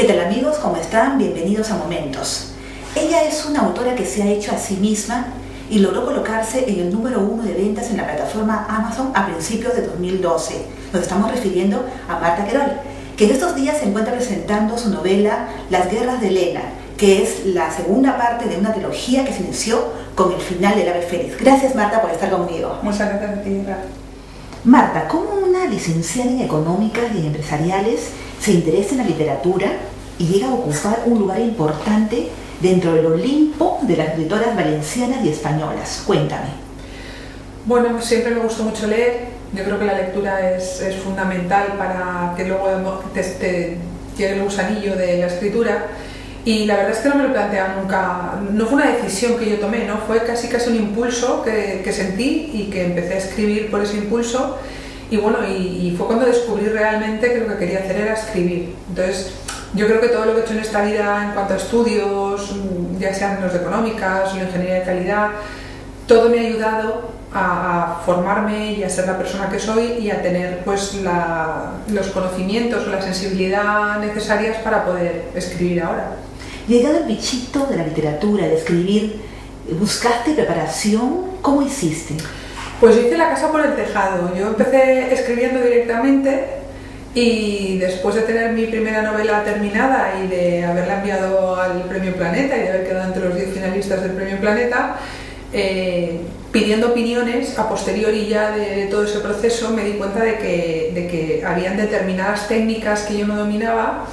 tal amigos? ¿Cómo están? Bienvenidos a Momentos. Ella es una autora que se ha hecho a sí misma y logró colocarse en el número 1 de ventas en la plataforma Amazon a principios de 2012. Nos estamos refiriendo a Marta Querol, que en estos días se encuentra presentando su novela Las guerras de Helena, que es la segunda parte de una trilogía que se inició con el final del Ave Fénix. Gracias, Marta, por estar conmigo. Muchas gracias a ti, Rafa. Marta, ¿cómo una licenciada en económicas y en empresariales se interesa en la literatura y llega a ocupar un lugar importante dentro del Olimpo de las escritoras valencianas y españolas? Cuéntame. Bueno, siempre me gustó mucho leer. Yo creo que la lectura es fundamental para que luego te llegue el gusanillo de la escritura. Y la verdad es que no me lo planteaba nunca, no fue una decisión que yo tomé, ¿no? Fue casi un impulso que sentí y que empecé a escribir por ese impulso. Y bueno, y fue cuando descubrí realmente que lo que quería hacer era escribir. Entonces, yo creo que todo lo que he hecho en esta vida en cuanto a estudios, ya sean los de económicas o la ingeniería de calidad, todo me ha ayudado a formarme y a ser la persona que soy y a tener pues los conocimientos o la sensibilidad necesarias para poder escribir ahora. Llegado el bichito de la literatura, de escribir, ¿buscaste preparación? ¿Cómo hiciste? Pues yo hice la casa por el tejado. Yo empecé escribiendo directamente y después de tener mi primera novela terminada y de haberla enviado al Premio Planeta y de haber quedado entre los 10 finalistas del Premio Planeta, pidiendo opiniones a posteriori ya de todo ese proceso, me di cuenta de que habían determinadas técnicas que yo no dominaba.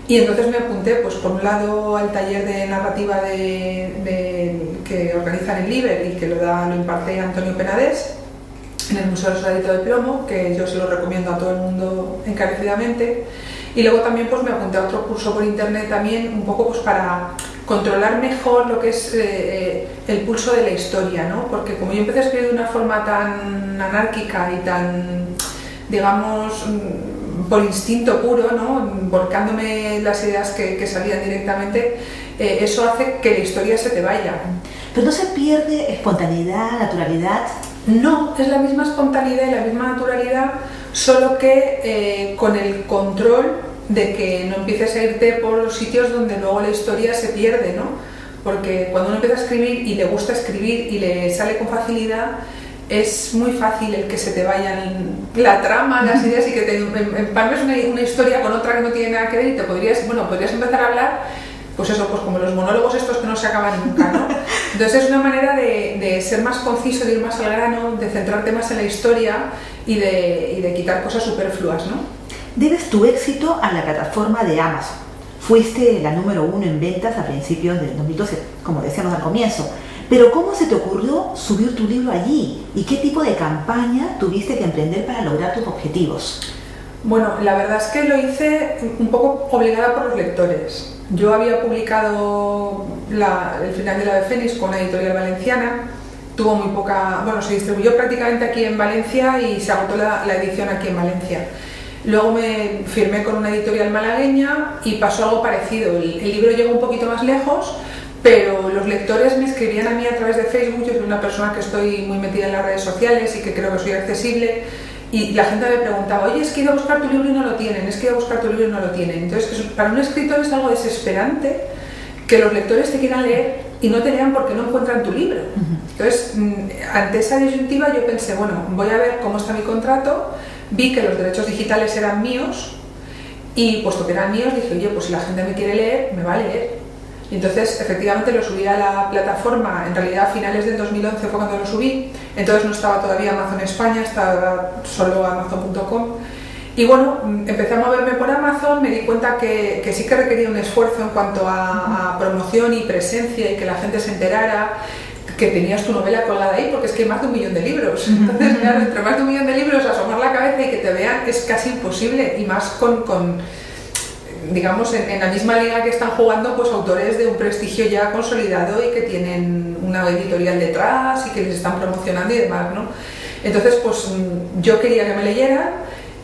Y entonces me apunté, pues por un lado, al taller de narrativa que organizan en Liber y que lo imparte Antonio Penades en el Museo del Soldadito de Plomo, que yo se lo recomiendo a todo el mundo encarecidamente. Y luego también pues me apunté a otro curso por internet también, un poco pues para controlar mejor lo que es el pulso de la historia, ¿no? Porque como yo empecé a escribir de una forma tan anárquica y tan, digamos, por instinto puro, ¿no? Volcándome las ideas que salían directamente, eso hace que la historia se te vaya. ¿Pero no se pierde espontaneidad, naturalidad? No, es la misma espontaneidad y la misma naturalidad, solo que con el control de que no empieces a irte por los sitios donde luego la historia se pierde, ¿no? Porque cuando uno empieza a escribir y le gusta escribir y le sale con facilidad, es muy fácil el que se te vayan la trama, las ideas y que te empalmes una historia con otra que no tiene nada que ver y podrías empezar a hablar, pues eso, pues como los monólogos estos que no se acaban nunca, ¿no? Entonces es una manera de ser más conciso, de ir más al grano, de centrarte más en la historia y de quitar cosas superfluas, ¿no? Debes tu éxito a la plataforma de Amazon. Fuiste la número 1 en ventas a principios del 2012, como decíamos al comienzo. Pero ¿cómo se te ocurrió subir tu libro allí? ¿Y qué tipo de campaña tuviste que emprender para lograr tus objetivos? Bueno, la verdad es que lo hice un poco obligada por los lectores. Yo había publicado el final de la Ave Fénix con una editorial valenciana, tuvo muy poca, bueno, se distribuyó prácticamente aquí en Valencia y se agotó la edición aquí en Valencia. Luego me firmé con una editorial malagueña y pasó algo parecido. El libro llegó un poquito más lejos, pero los lectores me escribían a mí a través de Facebook. Yo soy una persona que estoy muy metida en las redes sociales y que creo que soy accesible. Y la gente me preguntaba, oye, es que he ido a buscar tu libro y no lo tienen, es que he ido a buscar tu libro y no lo tienen. Entonces, para un escritor es algo desesperante que los lectores te quieran leer y no te lean porque no encuentran tu libro. Entonces, ante esa disyuntiva yo pensé, bueno, voy a ver cómo está mi contrato, vi que los derechos digitales eran míos y puesto que eran míos dije, oye, pues si la gente me quiere leer, me va a leer. Y entonces, efectivamente, lo subí a la plataforma, en realidad a finales del 2011 fue cuando lo subí, entonces no estaba todavía Amazon España, estaba solo Amazon.com. Y bueno, empecé a moverme por Amazon, me di cuenta que sí que requería un esfuerzo en cuanto a promoción y presencia y que la gente se enterara que tenías tu novela colgada ahí, porque es que hay más de 1 millón de libros. Entonces, claro, entre más de 1 millón de libros, asomar la cabeza y que te vean es casi imposible, y más digamos, en la misma liga que están jugando pues autores de un prestigio ya consolidado y que tienen una editorial detrás y que les están promocionando y demás, ¿no? Entonces, pues yo quería que me leyeran,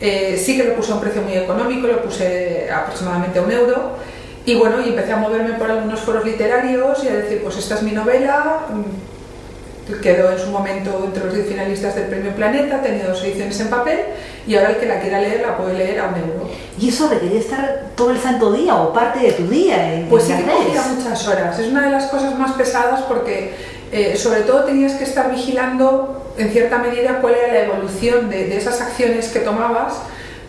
sí que lo puse a un precio muy económico, lo puse aproximadamente a €1, y bueno, y empecé a moverme por algunos foros literarios y a decir, pues esta es mi novela, quedó en su momento entre los 10 finalistas del Premio Planeta, tenía 2 ediciones en papel y ahora el que la quiera leer la puede leer a €1. ¿Y eso requería estar todo el santo día o parte de tu día en Pues sí las que redes? cogía muchas horas. Es una de las cosas más pesadas porque sobre todo tenías que estar vigilando en cierta medida cuál era la evolución de esas acciones que tomabas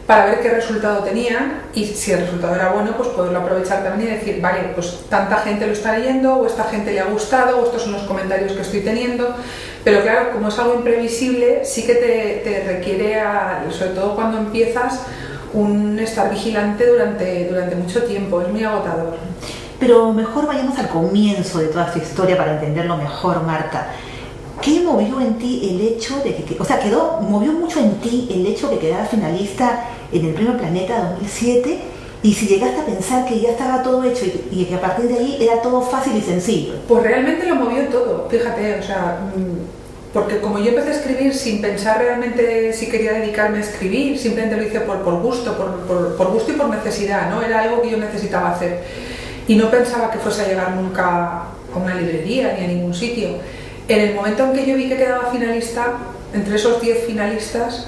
para ver qué resultado tenían y si el resultado era bueno, pues poderlo aprovechar también y decir, vale, pues tanta gente lo está leyendo o esta gente le ha gustado o estos son los comentarios que estoy teniendo. Pero claro, como es algo imprevisible, sí que te requiere, sobre todo cuando empiezas, un estar vigilante durante mucho tiempo. Es muy agotador. Pero mejor vayamos al comienzo de toda esta historia para entenderlo mejor, Marta. ¿Qué movió en ti el hecho de que, movió mucho en ti el hecho de que quedaras finalista en el Premio Planeta 2007 y si llegaste a pensar que ya estaba todo hecho y que a partir de ahí era todo fácil y sencillo? Pues realmente lo movió todo, fíjate, porque como yo empecé a escribir sin pensar realmente si quería dedicarme a escribir, simplemente lo hice por gusto, por gusto y por necesidad, ¿no? Era algo que yo necesitaba hacer y no pensaba que fuese a llegar nunca a una librería ni a ningún sitio. En el momento en que yo vi que quedaba finalista, entre esos 10 finalistas,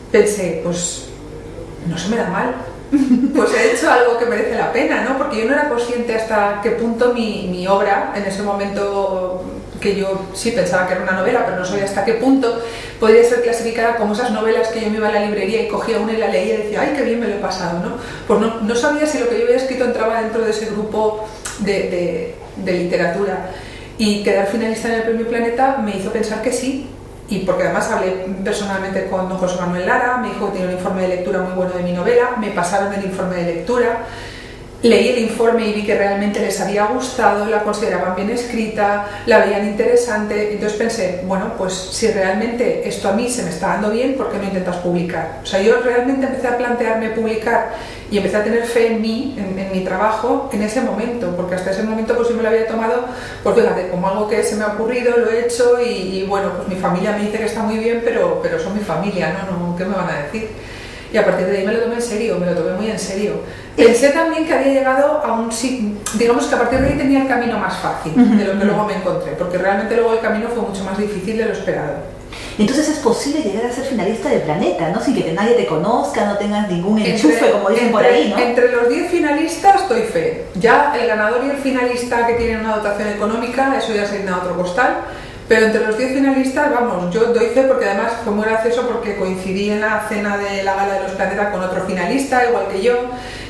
pensé, pues no se me da mal, pues he hecho algo que merece la pena, ¿no? Porque yo no era consciente hasta qué punto mi obra, en ese momento que yo sí pensaba que era una novela, pero no sabía hasta qué punto podría ser clasificada como esas novelas que yo me iba a la librería y cogía una y la leía y decía, ¡ay, qué bien me lo he pasado!, ¿no? Pues no sabía si lo que yo había escrito entraba dentro de ese grupo de literatura. Y quedar finalista en el Premio Planeta me hizo pensar que sí, y porque además hablé personalmente con don José Manuel Lara, me dijo que tenía un informe de lectura muy bueno de mi novela, me pasaron el informe de lectura, leí el informe y vi que realmente les había gustado, la consideraban bien escrita, la veían interesante, entonces pensé, bueno, pues si realmente esto a mí se me está dando bien, ¿por qué no intentas publicar? O sea, yo realmente empecé a plantearme publicar y empecé a tener fe en mí, en mi trabajo, en ese momento, porque hasta ese momento pues yo me lo había tomado, pues fíjate, como algo que se me ha ocurrido, lo he hecho y bueno, pues mi familia me dice que está muy bien, pero son mi familia, ¿no? ¿Qué me van a decir? Y a partir de ahí me lo tomé en serio, me lo tomé muy en serio. Pensé también que había llegado a un sitio, digamos que a partir de ahí tenía el camino más fácil de lo que luego me encontré, porque realmente luego el camino fue mucho más difícil de lo esperado. Entonces es posible llegar a ser finalista del Planeta, ¿no? Sin que nadie te conozca, no tengas ningún enchufe, como dicen por ahí, ¿no? Entre los 10 finalistas doy fe. Ya el ganador y el finalista que tienen una dotación económica, eso ya se irá a otro costal. Pero entre los 10 finalistas, vamos, yo doy fe porque además fue muy gracioso porque coincidí en la cena de la Gala de los Planetas con otro finalista, igual que yo,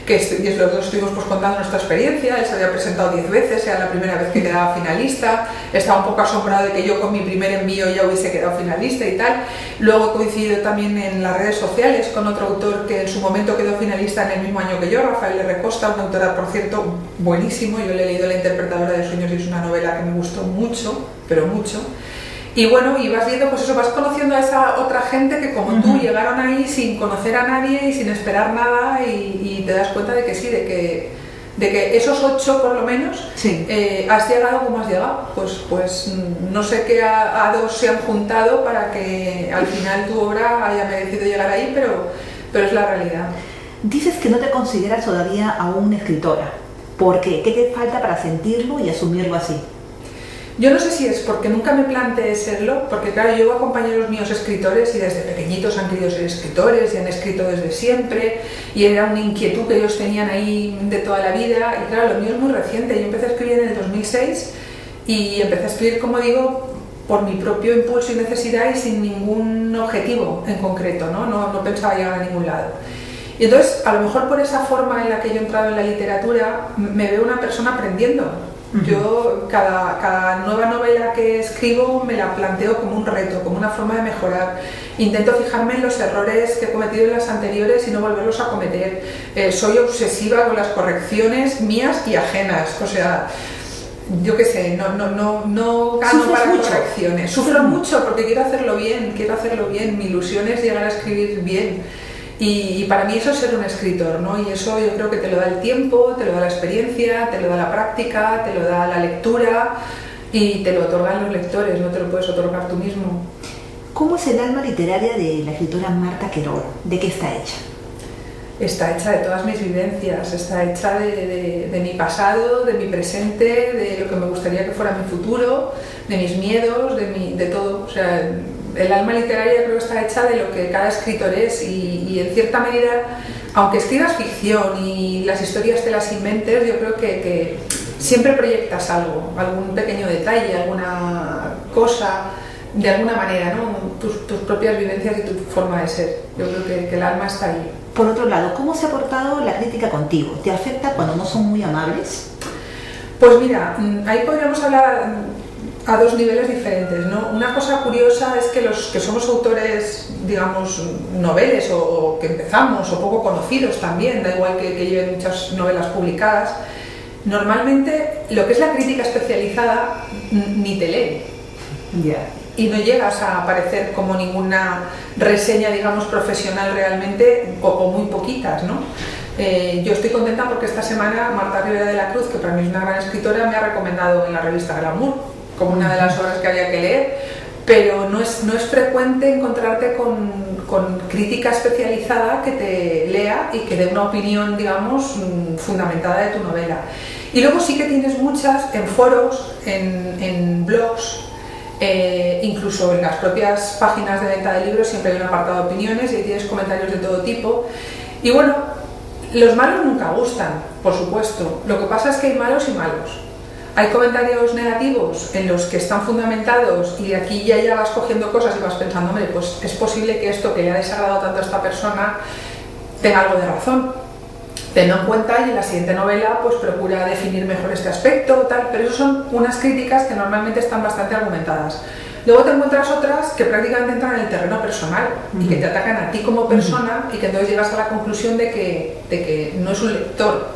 que los dos estuvimos pues contando nuestra experiencia. Él se había presentado 10 veces, era la primera vez que quedaba finalista, estaba un poco asombrado de que yo con mi primer envío ya hubiese quedado finalista y tal. Luego he coincidido también en las redes sociales con otro autor que en su momento quedó finalista en el mismo año que yo, Rafael R. Costa, una autora, por cierto, buenísimo. Yo le he leído La interpretadora de sueños y es una novela que me gustó mucho, pero mucho. Y bueno, y vas viendo, pues eso, vas conociendo a esa otra gente que como tú llegaron ahí sin conocer a nadie y sin esperar nada y te das cuenta de que sí, de que esos 8 por lo menos sí. Has llegado como has llegado. Pues no sé qué a 2 se han juntado para que al final tu obra haya merecido llegar ahí, pero es la realidad. Dices que no te consideras todavía aún escritora. ¿Por qué? ¿Qué te falta para sentirlo y asumirlo así? Yo no sé si es porque nunca me planteé serlo, porque claro, yo llevo a compañeros míos escritores y desde pequeñitos han querido ser escritores y han escrito desde siempre y era una inquietud que ellos tenían ahí de toda la vida y claro, lo mío es muy reciente. Yo empecé a escribir en el 2006 y empecé a escribir, como digo, por mi propio impulso y necesidad y sin ningún objetivo en concreto, no pensaba llegar a ningún lado. Y entonces, a lo mejor por esa forma en la que yo he entrado en la literatura, me veo una persona aprendiendo. Yo cada nueva novela que escribo me la planteo como un reto, como una forma de mejorar. Intento fijarme en los errores que he cometido en las anteriores y no volverlos a cometer. Soy obsesiva con las correcciones mías y ajenas. O sea, yo qué sé, no gano para mucho? Correcciones. Sufro mucho porque quiero hacerlo bien. Mi ilusión es llegar a escribir bien. Y para mí eso es ser un escritor, ¿no? Y eso yo creo que te lo da el tiempo, te lo da la experiencia, te lo da la práctica, te lo da la lectura y te lo otorgan los lectores, no te lo puedes otorgar tú mismo. ¿Cómo es el alma literaria de la escritora Marta Querol? ¿De qué está hecha? está hecha de todas mis vivencias, está hecha de mi pasado, de mi presente, de lo que me gustaría que fuera mi futuro, de mis miedos, de todo. O sea, el alma literaria creo que está hecha de lo que cada escritor es y en cierta medida, aunque escribas ficción y las historias te las inventes, yo creo que siempre proyectas algo, algún pequeño detalle, alguna cosa, de alguna manera, ¿no? Tus propias vivencias y tu forma de ser. Yo creo que el alma está ahí. Por otro lado, ¿cómo se ha portado la crítica contigo? ¿Te afecta cuando no son muy amables? Pues mira, ahí podríamos hablar a dos niveles diferentes, ¿no? Una cosa curiosa es que los que somos autores, digamos, noveles o que empezamos o poco conocidos también, da igual que lleven muchas novelas publicadas, normalmente lo que es la crítica especializada ni te lee. Ya. Y no llegas a aparecer como ninguna reseña, digamos, profesional realmente, o muy poquitas, ¿no? Yo estoy contenta porque esta semana Marta Rivera de la Cruz, que para mí es una gran escritora, me ha recomendado en la revista Glamour como una de las obras que había que leer, pero no es frecuente encontrarte con crítica especializada que te lea y que dé una opinión, digamos, fundamentada de tu novela. Y luego sí que tienes muchas en foros, en blogs, incluso en las propias páginas de venta de libros siempre hay un apartado de opiniones y ahí tienes comentarios de todo tipo. Y bueno, los malos nunca gustan, por supuesto. Lo que pasa es que hay malos y malos. Hay comentarios negativos en los que están fundamentados y aquí ya vas cogiendo cosas y vas pensando, hombre, pues es posible que esto que le ha desagradado tanto a esta persona tenga algo de razón. Tenlo en cuenta y en la siguiente novela pues procura definir mejor este aspecto, tal, pero eso son unas críticas que normalmente están bastante argumentadas. Luego te encuentras otras que prácticamente entran en el terreno personal y que te atacan a ti como persona y que entonces llegas a la conclusión de que no es un lector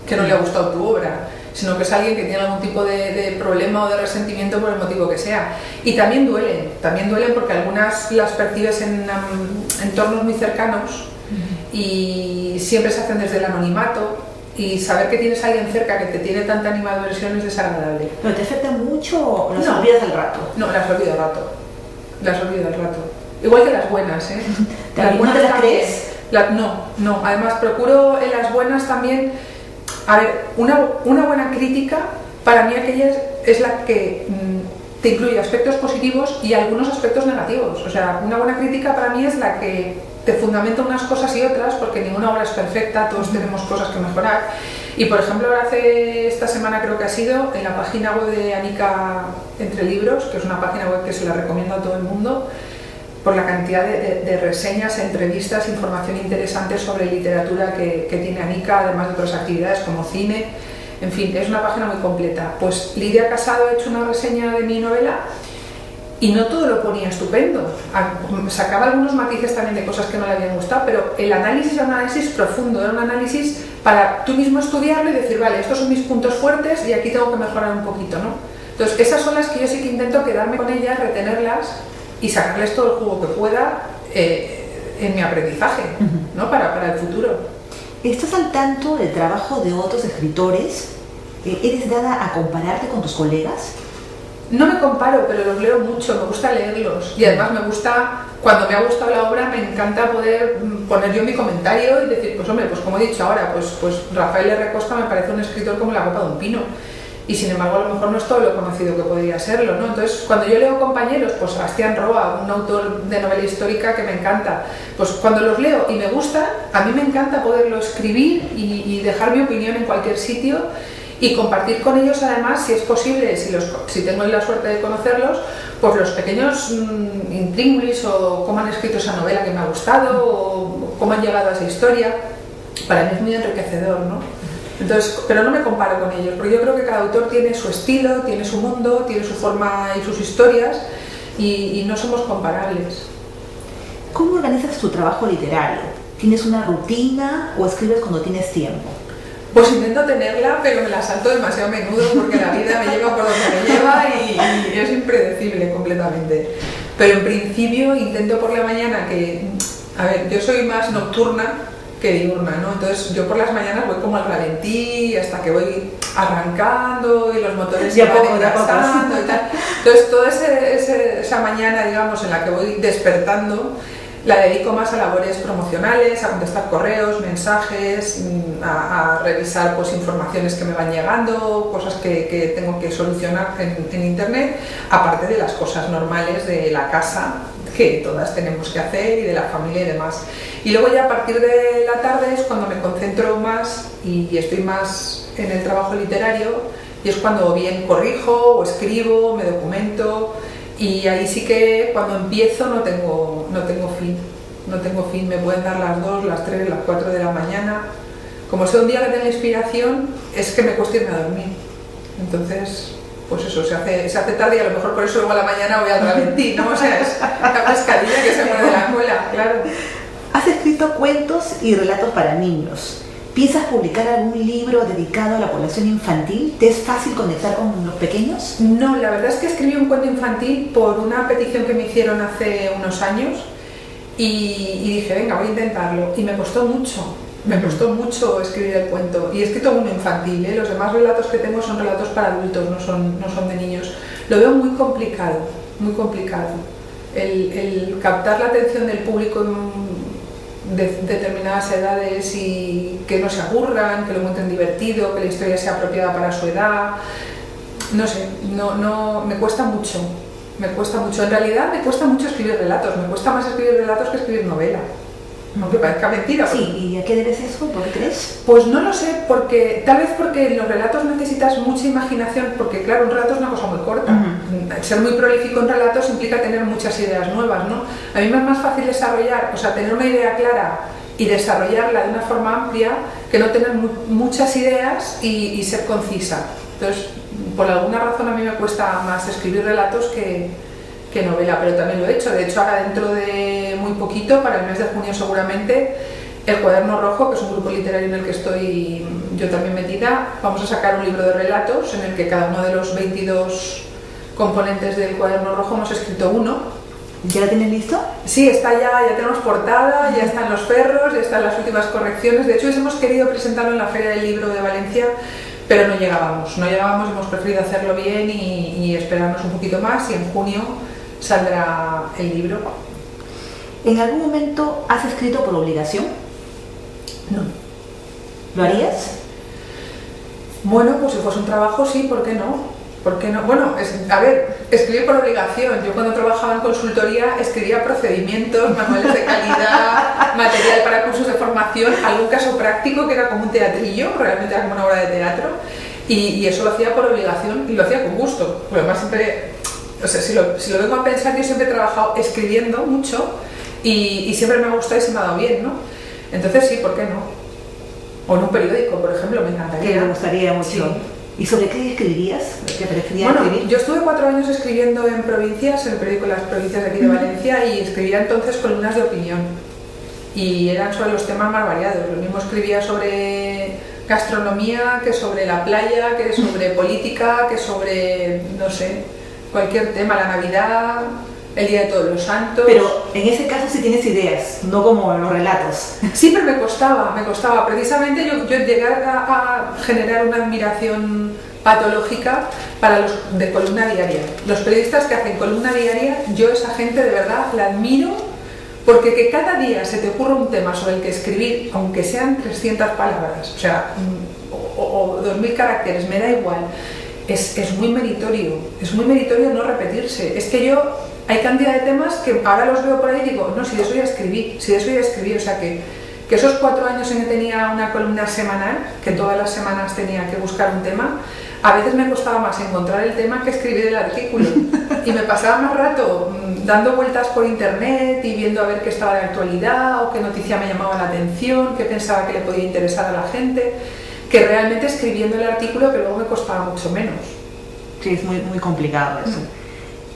que no le ha gustado tu obra, sino que es alguien que tiene algún tipo de problema o de resentimiento por el motivo que sea. Y también duelen porque algunas las percibes en entornos muy cercanos y siempre se hacen desde el anonimato y saber que tienes a alguien cerca que te tiene tanta animadversión es desagradable. ¿Pero te afecta mucho o las olvidas al rato? No, las olvido al rato. Igual que las buenas, ¿eh? ¿No te las crees? No. Además procuro en las buenas también. A ver, una buena crítica para mí aquella es la que te incluye aspectos positivos y algunos aspectos negativos. O sea, una buena crítica para mí es la que te fundamenta unas cosas y otras, porque ninguna obra es perfecta, todos tenemos cosas que mejorar. Y por ejemplo, ahora esta semana creo que ha sido, en la página web de Anika Entre Libros, que es una página web que se la recomiendo a todo el mundo, por la cantidad de reseñas, entrevistas, información interesante sobre literatura que tiene Anika, además de otras actividades como cine, en fin, es una página muy completa. Pues Lidia Casado ha hecho una reseña de mi novela y no todo lo ponía estupendo, sacaba algunos matices también de cosas que no le habían gustado, pero el análisis era un análisis profundo, era un análisis para tú mismo estudiarlo y decir, vale, estos son mis puntos fuertes y aquí tengo que mejorar un poquito, ¿no? Entonces esas son las que yo sí que intento quedarme con ellas, retenerlas y sacarles todo el jugo que pueda en mi aprendizaje, ¿no? Para el futuro. ¿Estás al tanto del trabajo de otros escritores? ¿Eres dada a compararte con tus colegas? No me comparo, pero los leo mucho, me gusta leerlos y además me gusta, cuando me ha gustado la obra, me encanta poder poner yo mi comentario y decir, pues hombre, pues como he dicho ahora, pues Rafael R. Costa me parece un escritor como la copa de un pino. Y sin embargo a lo mejor no es todo lo conocido que podría serlo, ¿no? Entonces cuando yo leo compañeros, pues Sebastián Roa, un autor de novela histórica que me encanta, pues cuando los leo y me gusta, a mí me encanta poderlo escribir y dejar mi opinión en cualquier sitio y compartir con ellos además, si es posible, si tengo la suerte de conocerlos, pues los pequeños intríngulis o cómo han escrito esa novela que me ha gustado o cómo han llegado a esa historia. Para mí es muy enriquecedor, ¿no? Entonces, pero no me comparo con ellos, porque yo creo que cada autor tiene su estilo, tiene su mundo, tiene su forma y sus historias y no somos comparables. ¿Cómo organizas tu trabajo literario? ¿Tienes una rutina o escribes cuando tienes tiempo? Pues intento tenerla, pero me la salto demasiado a menudo porque la vida me lleva por donde me lleva y es impredecible completamente. Pero en principio intento por la mañana a ver, yo soy más nocturna que diurna, ¿no? Entonces yo por las mañanas voy como al ralentí hasta que voy arrancando y los motores se van engrasando y tal. Entonces toda esa mañana, digamos, en la que voy despertando, La dedico más a labores promocionales, a contestar correos, mensajes, a revisar pues, informaciones que me van llegando, cosas que tengo que solucionar en internet, aparte de las cosas normales de la casa que todas tenemos que hacer y de la familia y demás. Y luego ya a partir de la tarde es cuando me concentro más y estoy más en el trabajo literario, y es cuando bien corrijo o escribo, me documento. Y ahí sí que cuando empiezo no tengo fin, me pueden dar las 2, las 3, las 4 de la mañana. Como sea un día que tenga inspiración, es que me cuesta irme a dormir. Entonces, pues eso, se hace tarde y a lo mejor por eso luego a la mañana voy al ralentí, ¿no? O sea, es la pescadilla que se muere de la cola, claro. Has escrito cuentos y relatos para niños. ¿Piensas publicar algún libro dedicado a la población infantil? ¿Te es fácil conectar con los pequeños? No, la verdad es que escribí un cuento infantil por una petición que me hicieron hace unos años y dije, venga, voy a intentarlo. Y me costó mucho escribir el cuento. Y he escrito uno infantil, ¿eh? Los demás relatos que tengo son relatos para adultos, no son de niños. Lo veo muy complicado, muy complicado. El captar la atención del público de determinadas edades y que no se aburran, que lo encuentren divertido, que la historia sea apropiada para su edad. No sé, me cuesta mucho. En realidad me cuesta mucho escribir relatos, me cuesta más escribir relatos que escribir novela. Aunque parezca mentira. Sí, ¿y a qué debes eso? ¿Por qué crees? Pues no lo sé, tal vez porque en los relatos necesitas mucha imaginación, porque claro, un relato es una cosa muy corta. Ser muy prolífico en relatos implica tener muchas ideas nuevas, ¿no? A mí me es más fácil desarrollar, tener una idea clara y desarrollarla de una forma amplia que no tener muchas ideas y ser concisa. Entonces, por alguna razón a mí me cuesta más escribir relatos que novela, pero también lo he hecho. De hecho, ahora dentro de muy poquito, para el mes de junio seguramente, El Cuaderno Rojo, que es un grupo literario en el que estoy yo también metida, vamos a sacar un libro de relatos en el que cada uno de los 22 componentes del Cuaderno Rojo hemos escrito uno. ¿Ya lo tienes listo? Sí, está ya tenemos portada, ya están los ferros, ya están las últimas correcciones. De hecho, hemos querido presentarlo en la Feria del Libro de Valencia, pero no llegábamos, hemos preferido hacerlo bien y esperarnos un poquito más, y en junio saldrá el libro. ¿En algún momento has escrito por obligación? No. ¿Lo harías? Bueno, pues si fuese un trabajo, sí, ¿por qué no? Bueno, escribir por obligación. Yo cuando trabajaba en consultoría escribía procedimientos, manuales de calidad, material para cursos de formación, algún caso práctico que era como un teatrillo, realmente era como una obra de teatro, y eso lo hacía por obligación y lo hacía con gusto. Porque además siempre, si lo vengo a pensar, yo siempre he trabajado escribiendo mucho y siempre me ha gustado y se me ha dado bien, ¿no? Entonces sí, ¿por qué no? O en un periódico, por ejemplo, me encantaría. Que me gustaría mucho. Sí. ¿Y sobre qué escribirías? ¿Qué preferirías escribir? Yo estuve 4 años escribiendo en provincias, en el periódico Las Provincias de aquí de Valencia, y escribía entonces columnas de opinión. Y eran sobre los temas más variados. Lo mismo escribía sobre gastronomía, que sobre la playa, que sobre política, que sobre, no sé, cualquier tema, la Navidad, el Día de Todos los Santos. Pero en ese caso sí tienes ideas, no como en los relatos. Sí, pero me costaba. Precisamente yo llegué a generar una admiración patológica para los de columna diaria. Los periodistas que hacen columna diaria, yo esa gente de verdad la admiro, porque que cada día se te ocurra un tema sobre el que escribir, aunque sean 300 palabras, o 2000 caracteres, me da igual. Es muy meritorio no repetirse. Es que hay cantidad de temas que ahora los veo por ahí y digo, no, si de eso ya escribí, o sea que esos 4 años en que tenía una columna semanal, que todas las semanas tenía que buscar un tema, a veces me costaba más encontrar el tema que escribir el artículo, y me pasaba más rato dando vueltas por internet y viendo a ver qué estaba de actualidad o qué noticia me llamaba la atención, qué pensaba que le podía interesar a la gente, que realmente escribiendo el artículo, que luego me costaba mucho menos. Sí, es muy, muy complicado eso.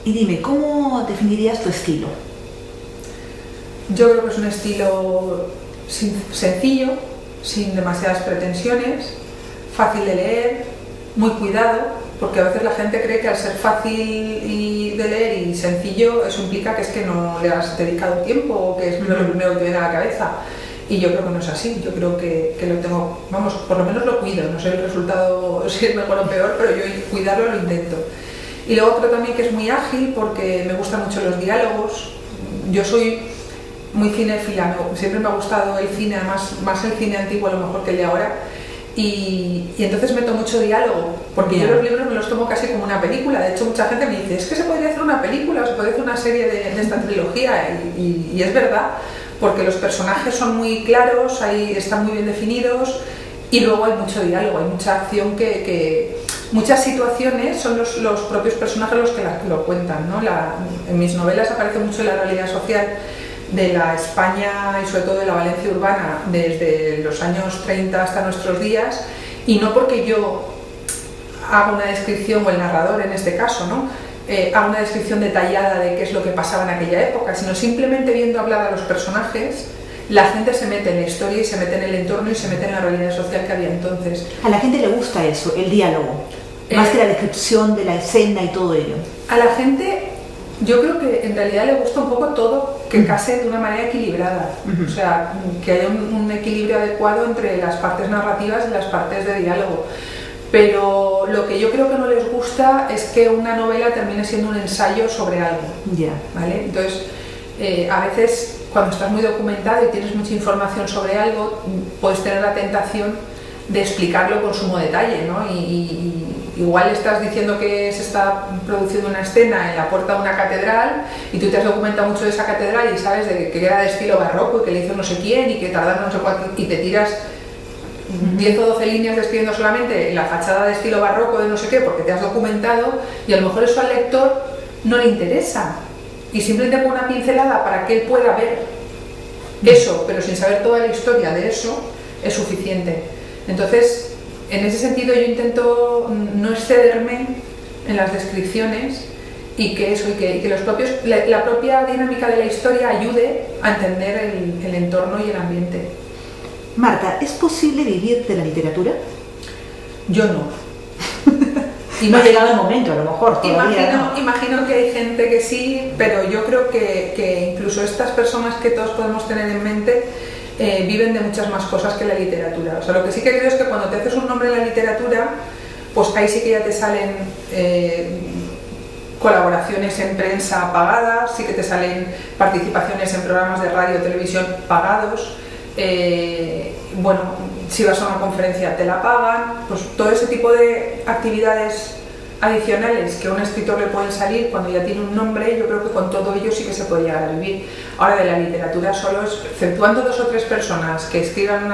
Y dime, ¿cómo definirías tu estilo? Yo creo que es un estilo sencillo, sin demasiadas pretensiones, fácil de leer, muy cuidado, porque a veces la gente cree que al ser fácil de leer y sencillo, eso implica que es que no le has dedicado tiempo o que es lo primero que te viene a la cabeza. Y yo creo que no es así. Yo creo que lo tengo, por lo menos lo cuido. No sé el resultado si es mejor o peor, pero yo cuidarlo lo intento. Y luego creo también que es muy ágil porque me gustan mucho los diálogos. Yo soy muy cinéfila, siempre me ha gustado el cine, además más el cine antiguo a lo mejor que el de ahora. Y entonces meto mucho diálogo, porque yo los libros me los tomo casi como una película. De hecho, mucha gente me dice, es que se podría hacer una película o se podría hacer una serie de esta trilogía, y es verdad, porque los personajes son muy claros, ahí están muy bien definidos, y luego hay mucho diálogo, hay mucha acción muchas situaciones son los propios personajes los que lo cuentan, ¿no? En mis novelas aparece mucho la realidad social de la España y sobre todo de la Valencia urbana desde los años 30 hasta nuestros días, y no porque yo haga una descripción, o el narrador en este caso, ¿no? Haga una descripción detallada de qué es lo que pasaba en aquella época, sino simplemente viendo hablar a los personajes, la gente se mete en la historia y se mete en el entorno y se mete en la realidad social que había entonces. A la gente le gusta eso, el diálogo, más que la descripción de la escena y todo ello. A la gente, yo creo que en realidad le gusta un poco todo que case de una manera equilibrada, o sea, que haya un equilibrio adecuado entre las partes narrativas y las partes de diálogo. Pero lo que yo creo que no les gusta es que una novela termine siendo un ensayo sobre algo, ¿vale? Entonces, a veces cuando estás muy documentado y tienes mucha información sobre algo, puedes tener la tentación de explicarlo con sumo detalle, ¿no? Y igual estás diciendo que se está produciendo una escena en la puerta de una catedral y tú te has documentado mucho de esa catedral y sabes que era de estilo barroco y que le hizo no sé quién y que tardaron no sé cuánto, y te tiras 10 o 12 líneas describiendo solamente la fachada de estilo barroco de no sé qué porque te has documentado, y a lo mejor eso al lector no le interesa y simplemente con una pincelada para que él pueda ver eso, pero sin saber toda la historia de eso, es suficiente. Entonces, en ese sentido yo intento no excederme en las descripciones y que la propia dinámica de la historia ayude a entender el entorno y el ambiente. Marta, ¿es posible vivir de la literatura? Yo no. No ha llegado el momento, a lo mejor. Imagino que hay gente que sí, pero yo creo que incluso estas personas que todos podemos tener en mente viven de muchas más cosas que la literatura. O sea, lo que sí que creo es que cuando te haces un nombre en la literatura, pues ahí sí que ya te salen colaboraciones en prensa pagadas, sí que te salen participaciones en programas de radio o televisión pagados. Bueno, si vas a una conferencia te la pagan, pues todo ese tipo de actividades adicionales que a un escritor le pueden salir cuando ya tiene un nombre, yo creo que con todo ello sí que se puede llegar a vivir. Ahora, de la literatura solo, exceptuando 2 o 3 personas que escriban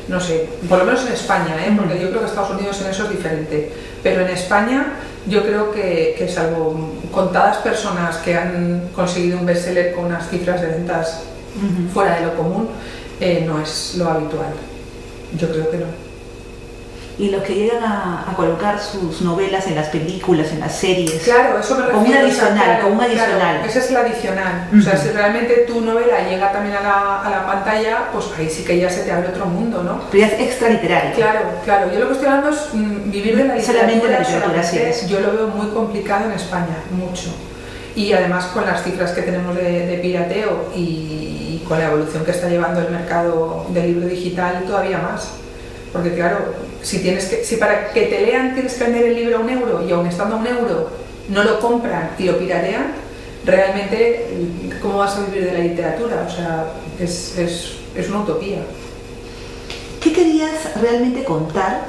no sé, por lo menos en España, porque yo creo que Estados Unidos en eso es diferente, pero en España yo creo que salvo contadas personas que han conseguido un bestseller con unas cifras de ventas fuera de lo común, no es lo habitual. Yo creo que no. Y los que llegan a colocar sus novelas en las películas, en las series. Claro, eso me refiero. Como un adicional, Claro, ese es el adicional. O sea, si realmente tu novela llega también a la pantalla, pues ahí sí que ya se te abre otro mundo, ¿no? Pero ya es extra literario. Claro. Yo lo que estoy hablando es vivir de la literatura. Solamente la literatura, sí. Yo lo veo muy complicado en España, mucho. Y además con las cifras que tenemos de pirateo y con la evolución que está llevando el mercado del libro digital, todavía más. Porque claro, si para que te lean tienes que vender el libro a €1 y aun estando a €1 no lo compran y lo piratean, realmente ¿cómo vas a vivir de la literatura? O sea, es una utopía. ¿Qué querías realmente contar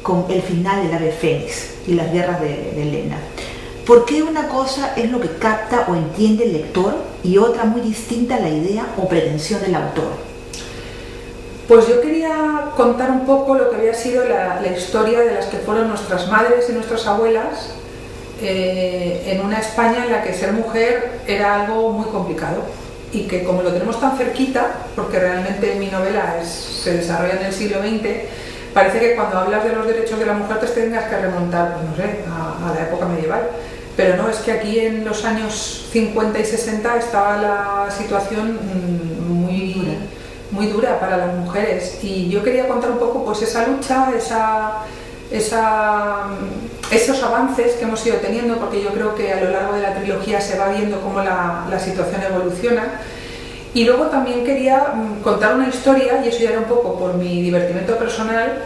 con el final del Ave Fénix y las guerras de Helena? ¿Por qué una cosa es lo que capta o entiende el lector y otra muy distinta la idea o pretensión del autor? Pues yo quería contar un poco lo que había sido la historia de las que fueron nuestras madres y nuestras abuelas en una España en la que ser mujer era algo muy complicado y que como lo tenemos tan cerquita, porque realmente mi novela se desarrolla en el siglo XX, parece que cuando hablas de los derechos de la mujer te tengas que remontar, pues no sé, a la época medieval. Pero no, es que aquí en los años 50 y 60 estaba la situación muy dura para las mujeres, y yo quería contar un poco pues esa lucha, esos avances que hemos ido teniendo, porque yo creo que a lo largo de la trilogía se va viendo cómo la situación evoluciona. Y luego también quería contar una historia, y eso ya era un poco por mi divertimento personal,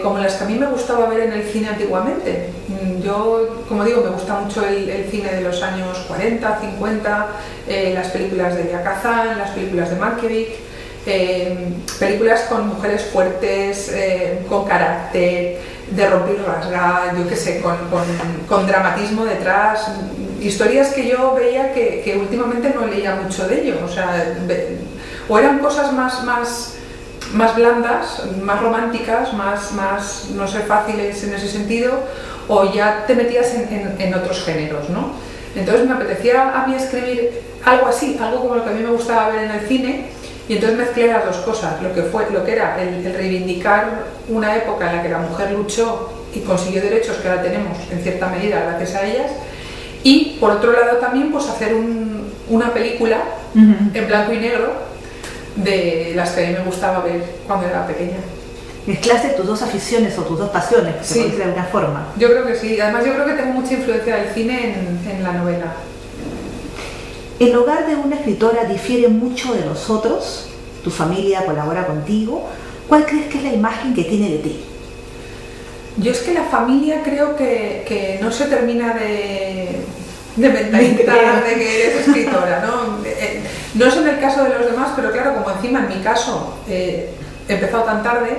como las que a mí me gustaba ver en el cine antiguamente. Yo, como digo, me gusta mucho el cine de los años 40, 50, las películas de Elia Kazan, las películas de Mankiewicz, películas con mujeres fuertes, con carácter, de romper y rasgar, yo qué sé, con dramatismo detrás, historias que yo veía que últimamente no leía mucho de ello, o sea, o eran cosas más blandas, más románticas, más, no sé, fáciles en ese sentido, o ya te metías en otros géneros, ¿no? Entonces me apetecía a mí escribir algo así, algo como lo que a mí me gustaba ver en el cine, y entonces mezclé las dos cosas, lo que era el reivindicar una época en la que la mujer luchó y consiguió derechos que ahora tenemos en cierta medida gracias a ellas, y por otro lado también pues hacer una película en blanco y negro de las que a mí me gustaba ver cuando era pequeña. Mezclaste tus dos aficiones o tus dos pasiones, se puede decir de alguna forma. Yo creo que sí, además yo creo que tengo mucha influencia del cine en la novela. ¿El hogar de una escritora difiere mucho de los otros? ¿Tu familia colabora contigo? ¿Cuál crees que es la imagen que tiene de ti? Yo es que la familia creo que no se termina de mentalizar de que eres escritora, ¿no? No es en el caso de los demás, pero claro, como encima en mi caso he empezado tan tarde,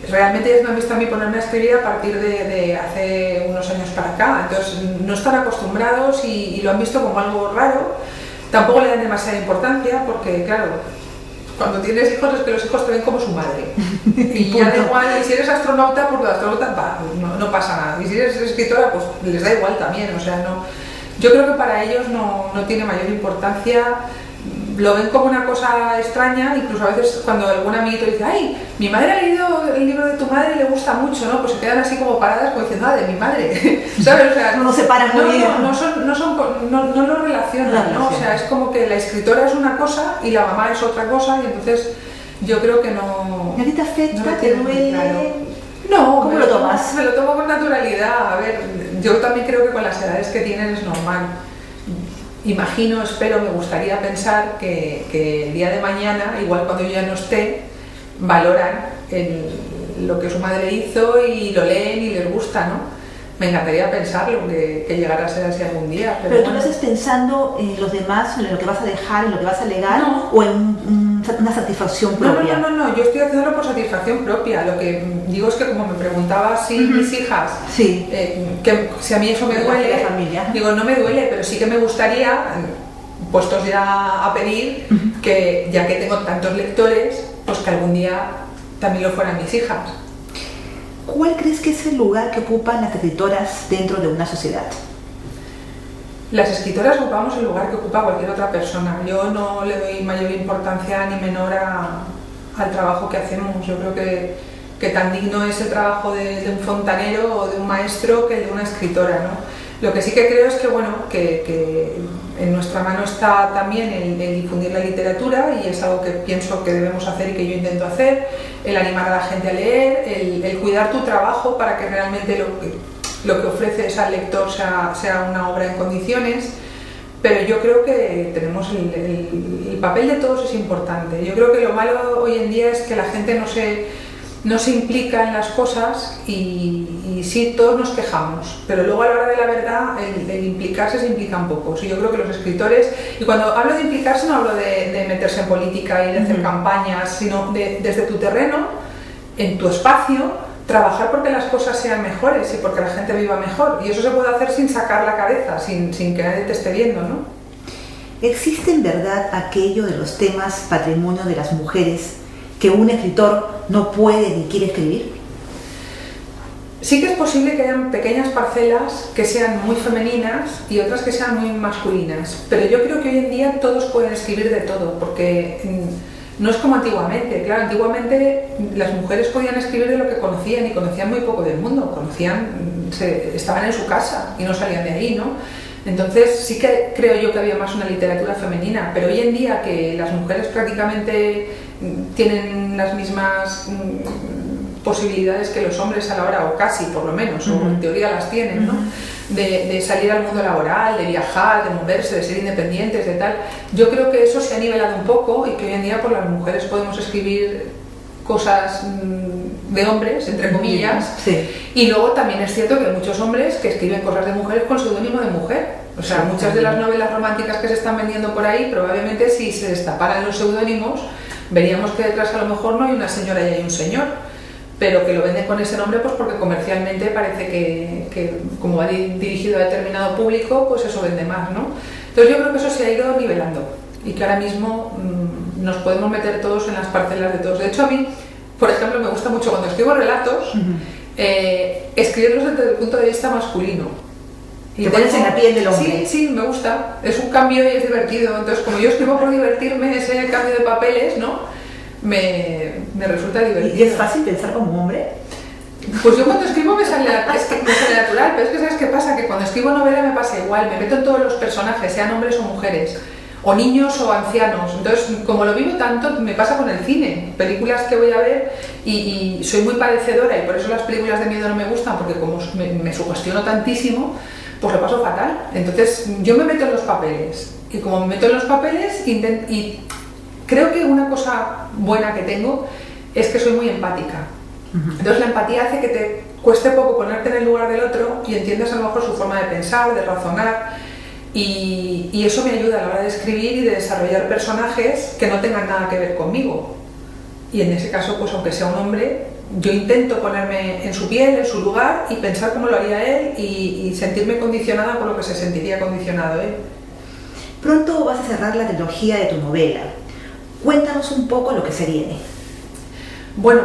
realmente ellos me han visto a mí ponerme a escribir a partir de hace unos años para acá, entonces no están acostumbrados y lo han visto como algo raro, tampoco le dan demasiada importancia porque claro, cuando tienes hijos es que los hijos te ven como su madre y ya da igual, y si eres astronauta, pues astronauta no pasa nada, y si eres escritora pues les da igual también, o sea, no, yo creo que para ellos no tiene mayor importancia. Lo ven como una cosa extraña, incluso a veces cuando algún amiguito dice ¡ay! Mi madre ha leído el libro de tu madre y le gusta mucho, ¿no? Pues se quedan así como paradas como diciendo ¡ah, de mi madre! ¿Sabes? O sea, no se paran muy bien. No lo relacionan, ¿no? O sea, es como que la escritora es una cosa y la mamá es otra cosa y entonces yo creo que no... ¿Y ahorita afecta? ¿Te duele? Claro. No, ¿cómo lo tomas? Me lo tomo con naturalidad. A ver, yo también creo que con las edades que tienen es normal. Imagino, espero, me gustaría pensar que el día de mañana, igual cuando yo ya no esté, valoran lo que su madre hizo y lo leen y les gusta, ¿no? Me encantaría pensarlo, que llegara a ser así algún día. Pero tú lo haces pensando en los demás, en lo que vas a dejar, en lo que vas a legar, no. ¿O en una satisfacción propia? No, yo estoy haciéndolo por satisfacción propia. Lo que digo es que como me preguntaba si mis hijas, sí. Que si a mí eso me duele, digo, no me duele, pero sí que me gustaría, puestos ya a pedir, que ya que tengo tantos lectores, pues que algún día también lo fueran mis hijas. ¿Cuál crees que es el lugar que ocupan las escritoras dentro de una sociedad? Las escritoras ocupamos el lugar que ocupa cualquier otra persona. Yo no le doy mayor importancia ni menor al trabajo que hacemos. Yo creo que tan digno es el trabajo de un fontanero o de un maestro que el de una escritora, ¿no? Lo que sí que creo es que, bueno, que en nuestra mano está también el difundir la literatura y es algo que pienso que debemos hacer y que yo intento hacer, el animar a la gente a leer, el cuidar tu trabajo para que realmente lo que ofreces al lector sea una obra en condiciones, pero yo creo que tenemos el papel de todos es importante. Yo creo que lo malo hoy en día es que la gente no se implica en las cosas y sí, todos nos quejamos, pero luego a la hora de la verdad el implicarse se implican pocos. Y yo creo que los escritores, y cuando hablo de implicarse no hablo de meterse en política y de hacer campañas, sino desde tu terreno, en tu espacio, trabajar porque las cosas sean mejores y porque la gente viva mejor. Y eso se puede hacer sin sacar la cabeza, sin que nadie te esté viendo, ¿no? ¿Existe en verdad aquello de los temas patrimonio de las mujeres que un escritor no puede ni quiere escribir? Sí que es posible que hayan pequeñas parcelas que sean muy femeninas y otras que sean muy masculinas, pero yo creo que hoy en día todos pueden escribir de todo, porque no es como antiguamente. Claro, antiguamente las mujeres podían escribir de lo que conocían y conocían muy poco del mundo, estaban en su casa y no salían de ahí, ¿no? Entonces sí que creo yo que había más una literatura femenina, pero hoy en día que las mujeres prácticamente tienen las mismas posibilidades que los hombres a la hora, o casi por lo menos, o en teoría las tienen, ¿no? De salir al mundo laboral, de viajar, de moverse, de ser independientes, de tal. Yo creo que eso se ha nivelado un poco y que hoy en día por las mujeres podemos escribir cosas de hombres, entre comillas, sí. Y luego también es cierto que hay muchos hombres que escriben cosas de mujeres con seudónimo de mujer. O sea, Sí, muchas de las novelas románticas que se están vendiendo por ahí, probablemente si se destaparan los seudónimos, veríamos que detrás a lo mejor no hay una señora y hay un señor, pero que lo venden con ese nombre pues porque comercialmente parece que como va dirigido a determinado público, pues eso vende más, ¿no? Entonces yo creo que eso se ha ido nivelando y que ahora mismo nos podemos meter todos en las parcelas de todos. De hecho, a mí, por ejemplo, me gusta mucho cuando escribo relatos, escribirlos desde el punto de vista masculino. Te pones en la piel del hombre. Sí, me gusta. Es un cambio y es divertido. Entonces, como yo escribo por divertirme, ese cambio de papeles, ¿no? Me resulta divertido. ¿Y es fácil pensar como hombre? Pues yo cuando escribo me sale natural, pero es que ¿sabes qué pasa? Que cuando escribo novela me pasa igual, me meto en todos los personajes, sean hombres o mujeres, o niños o ancianos. Entonces, como lo vivo tanto, me pasa con el cine, películas que voy a ver y soy muy padecedora y por eso las películas de miedo no me gustan, porque como me sugestiono tantísimo, pues lo paso fatal. Entonces, yo me meto en los papeles y como me meto en los papeles y creo que una cosa buena que tengo es que soy muy empática. Entonces la empatía hace que te cueste poco ponerte en el lugar del otro y entiendas a lo mejor su forma de pensar, de razonar y eso me ayuda a la hora de escribir y de desarrollar personajes que no tengan nada que ver conmigo. Y en ese caso, pues aunque sea un hombre, yo intento ponerme en su piel, en su lugar y pensar cómo lo haría él y sentirme condicionada por lo que se sentiría condicionado él. Pronto vas a cerrar la trilogía de tu novela. Cuéntanos un poco lo que se viene. Bueno,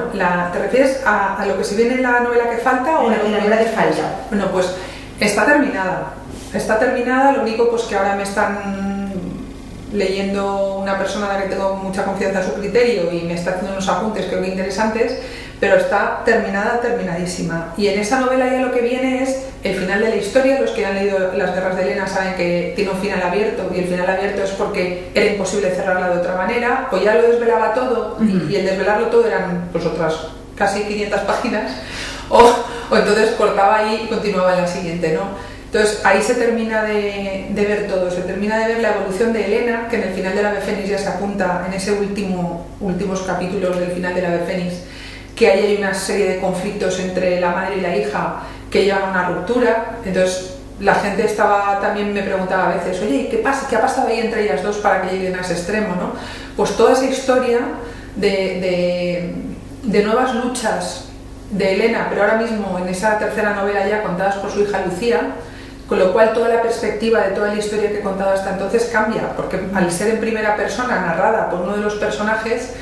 ¿te refieres a lo que se viene en la novela que falta o en la novela que falta? Bueno, pues está terminada. Está terminada, lo único pues que ahora me están leyendo una persona a la que tengo mucha confianza en su criterio y me está haciendo unos apuntes creo que interesantes, pero está terminada, terminadísima. Y en esa novela ya lo que viene es el final de la historia. Los que han leído Las guerras de Helena saben que tiene un final abierto y el final abierto es porque era imposible cerrarla de otra manera, o ya lo desvelaba todo y el desvelarlo todo eran pues otras casi 500 páginas, o entonces cortaba ahí y continuaba en la siguiente, ¿no? Entonces ahí se termina de ver todo, se termina de ver la evolución de Helena, que en el final del Ave Fénix ya se apunta en ese últimos capítulos del final del Ave Fénix, que ahí hay una serie de conflictos entre la madre y la hija que llevan a una ruptura. Entonces la gente también me preguntaba a veces, oye, ¿qué ha pasado ahí entre ellas dos para que lleguen a ese extremo, ¿no? Pues toda esa historia de nuevas luchas de Helena, pero ahora mismo en esa tercera novela ya contadas por su hija Lucía, con lo cual toda la perspectiva de toda la historia que he contado hasta entonces cambia, porque al ser en primera persona narrada por uno de los personajes,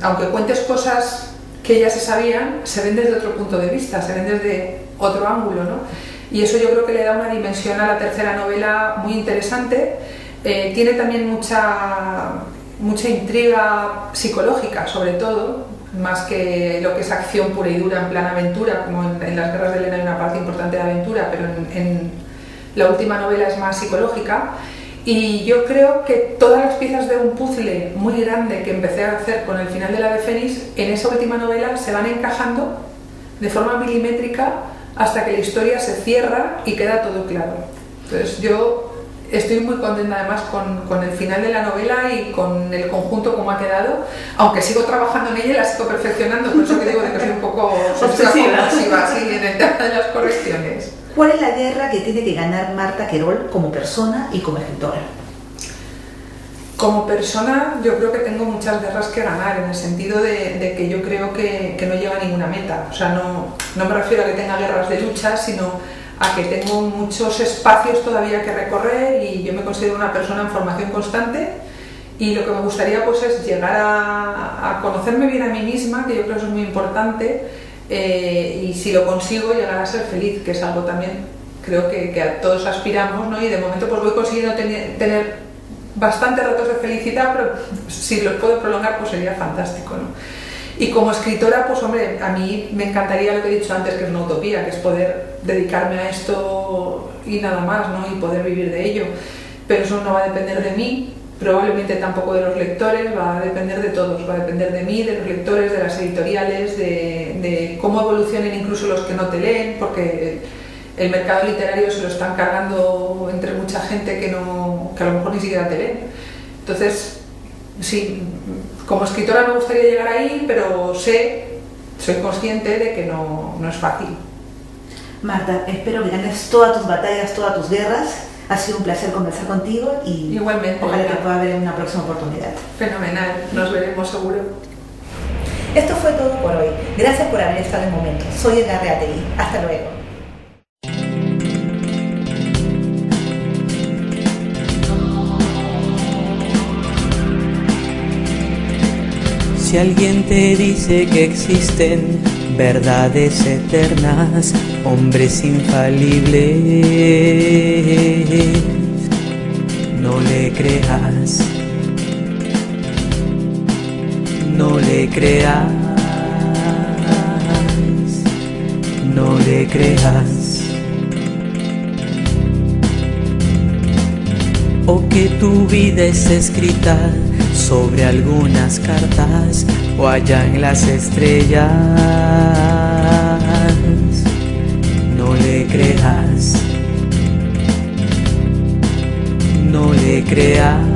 aunque cuentes cosas que ya se sabían, se ven desde otro punto de vista, se ven desde otro ángulo, ¿no? Y eso yo creo que le da una dimensión a la tercera novela muy interesante. Tiene también mucha intriga psicológica, sobre todo, más que lo que es acción pura y dura en plan aventura, como en Las guerras de Helena hay una parte importante de aventura, pero en la última novela es más psicológica. Y yo creo que todas las piezas de un puzzle muy grande que empecé a hacer con el final de la Ave Fénix, en esa última novela se van encajando de forma milimétrica hasta que la historia se cierra y queda todo claro. Entonces yo estoy muy contenta además con el final de la novela y con el conjunto como ha quedado, aunque sigo trabajando en ella y la sigo perfeccionando, por eso que digo de que soy un poco obsesiva sí, en el tema de las correcciones. ¿Cuál es la guerra que tiene que ganar Marta Querol como persona y como escritora? Como persona yo creo que tengo muchas guerras que ganar, en el sentido de que yo creo que no llega a ninguna meta. O sea, no me refiero a que tenga guerras de lucha, sino a que tengo muchos espacios todavía que recorrer y yo me considero una persona en formación constante y lo que me gustaría pues es llegar a conocerme bien a mí misma, que yo creo que eso es muy importante, y si lo consigo llegar a ser feliz, que es algo también creo que a todos aspiramos, ¿no? Y de momento pues voy consiguiendo tener bastantes ratos de felicidad, pero si los puedo prolongar pues sería fantástico, ¿no? Y como escritora, pues hombre, a mí me encantaría lo que he dicho antes, que es una utopía, que es poder dedicarme a esto y nada más, ¿no? Y poder vivir de ello. Pero eso no va a depender de mí, probablemente tampoco de los lectores, va a depender de todos, va a depender de mí, de los lectores, de las editoriales, de cómo evolucionen incluso los que no te leen, porque el mercado literario se lo están cargando entre mucha gente que a lo mejor ni siquiera te leen. Entonces, sí, como escritora me gustaría llegar ahí, pero sé soy consciente de que no es fácil. Marta, espero que ganes todas tus batallas, todas tus guerras. Ha sido un placer conversar contigo y Igualmente, ojalá que Elena. pueda haber una próxima oportunidad. Fenomenal, nos veremos seguro. Esto fue todo por hoy. Gracias por haber estado en Momentos. Soy Edgar Reategui. Hasta luego. Si alguien te dice que existen verdades eternas, hombres infalibles, no le creas, no le creas, no le creas. O que tu vida es escrita sobre algunas cartas o allá en las estrellas. No le creas, no le creas,